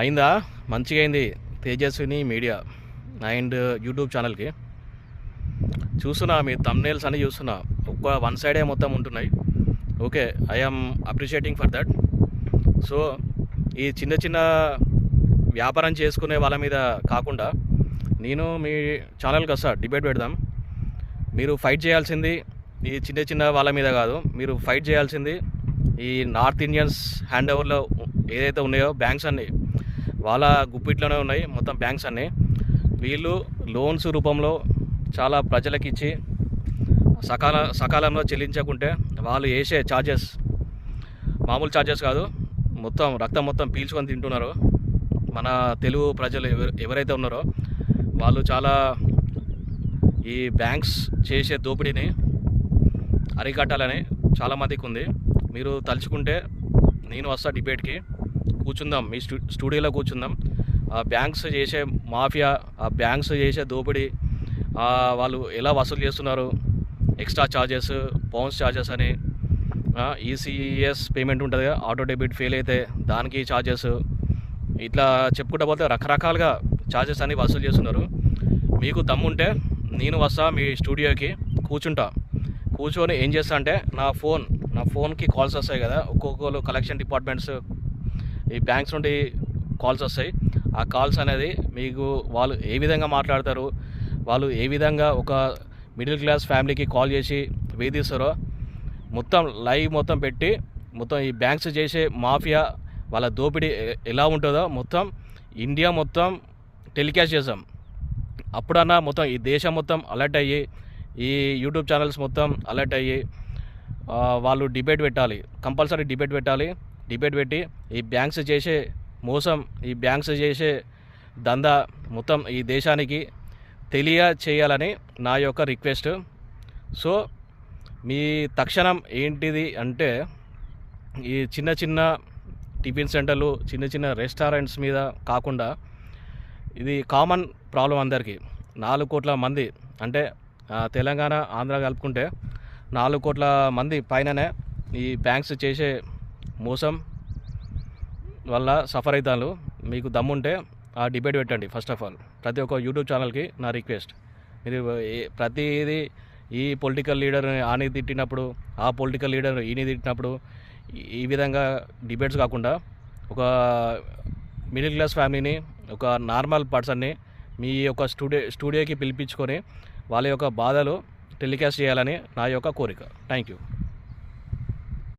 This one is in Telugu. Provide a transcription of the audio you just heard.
అయిందా? మంచిగా అయింది. తేజస్విని మీడియా అండ్ యూట్యూబ్ ఛానల్కి చూస్తున్నా, మీ థంబ్నెయిల్స్ అన్నీ చూస్తున్నా. వన్ సైడే మొత్తం ఉంటున్నాయి. Okay, I'm appreciating for that. So ఈ చిన్న చిన్న వ్యాపారం చేసుకునే వాళ్ళ మీద కాకుండా నేను మీ ఛానల్కి వస్తా, డిబేట్ పెడదాం. మీరు ఫైట్ చేయాల్సింది ఈ చిన్న చిన్న వాళ్ళ మీద కాదు, మీరు ఫైట్ చేయాల్సింది ఈ నార్త్ ఇండియన్స్ హ్యాండ్ ఓవర్లో ఏదైతే ఉన్నాయో బ్యాంక్స్ అన్నీ వాళ్ళ గుప్పిట్లోనే ఉన్నాయి మొత్తం బ్యాంక్స్ అన్నీ. వీళ్ళు లోన్స్ రూపంలో చాలా ప్రజలకు ఇచ్చి సకాలంలో చెల్లించకుంటే వాళ్ళు వేసే ఛార్జెస్ మామూలు ఛార్జెస్ కాదు, మొత్తం రక్తం మొత్తం పీల్చుకొని తింటున్నారు. మన తెలుగు ప్రజలు ఎవరైతే ఉన్నారో వాళ్ళు చాలా ఈ బ్యాంక్స్ చేసే దోపిడీని అరికట్టాలని చాలామందికి ఉంది. మీరు తలుచుకుంటే నేను వస్తా, డిబేట్కి కూర్చుందాం, మీ స్టూడియోలో కూర్చుందాం. ఆ బ్యాంక్స్ చేసే మాఫియా, ఆ బ్యాంక్స్ చేసే దోపిడీ, వాళ్ళు ఎలా వసూలు చేస్తున్నారు, ఎక్స్ట్రా ఛార్జెస్, బౌన్స్ ఛార్జెస్ అని, ఈసీఎస్ పేమెంట్ ఉంటుంది కదా, ఆటో డెబిట్ ఫెయిల్ అయితే దానికి ఛార్జెస్, ఇట్లా చెప్పుకుంటా పోతే రకరకాలుగా ఛార్జెస్ అన్ని వసూలు చేస్తున్నారు. మీకు దమ్ముంటే నేను వస్తా, మీ స్టూడియోకి కూర్చొని ఏం చేస్తా అంటే నా ఫోన్కి కాల్స్ వస్తాయి కదా, ఒక్కొక్కరు కలెక్షన్ డిపార్ట్మెంట్స్ ఈ బ్యాంక్స్ నుండి కాల్స్ వస్తాయి. ఆ కాల్స్ అనేది మీకు వాళ్ళు ఏ విధంగా మాట్లాడతారు, వాళ్ళు ఏ విధంగా ఒక మిడిల్ క్లాస్ ఫ్యామిలీకి కాల్ చేసి వేధిస్తారో మొత్తం లైవ్ మొత్తం పెట్టి, మొత్తం ఈ బ్యాంక్స్ చేసే మాఫియా వాళ్ళ దోపిడీ ఎలా ఉంటుందో మొత్తం ఇండియా మొత్తం టెలికాస్ట్ చేసాం. అప్పుడన్నా మొత్తం ఈ దేశం మొత్తం అలర్ట్ అయ్యి, ఈ యూట్యూబ్ ఛానల్స్ మొత్తం అలర్ట్ అయ్యి వాళ్ళు డిబేట్ పెట్టాలి, కంపల్సరీ డిబేట్ పెట్టాలి. డిబేట్ పెట్టి ఈ బ్యాంక్స్ చేసే మోసం, ఈ బ్యాంక్స్ చేసే దందా మొత్తం ఈ దేశానికి తెలియచేయాలని నా యొక్క రిక్వెస్ట్. సో మీ తక్షణం ఏంటిది అంటే, ఈ చిన్న చిన్న టిఫిన్ సెంటర్లు, చిన్న చిన్న రెస్టారెంట్స్ మీద కాకుండా, ఇది కామన్ ప్రాబ్లం అందరికీ. 4 కోట్ల మంది అంటే తెలంగాణ ఆంధ్ర కలుపుకుంటే 4 కోట్ల మంది పైననే ఈ బ్యాంక్స్ చేసే మోసం వల్ల సఫర్ అవుతారు. మీకు దమ్ముంటే ఆ డిబేట్ పెట్టండి. ఫస్ట్ ఆఫ్ ఆల్ ప్రతి ఒక్క యూట్యూబ్ ఛానల్కి నా రిక్వెస్ట్, మీరు ప్రతిదీ ఈ పొలిటికల్ లీడర్ ఆని తిట్టినప్పుడు, ఆ పొలిటికల్ లీడర్ ఈని తిట్టినప్పుడు ఈ విధంగా డిబేట్స్ కాకుండా ఒక మిడిల్ క్లాస్ ఫ్యామిలీని, ఒక నార్మల్ పర్సన్ని మీ యొక్క స్టూడియోకి పిలిపించుకొని వాళ్ళ యొక్క బాధలు టెలికాస్ట్ చేయాలని నా యొక్క కోరిక. Thank you.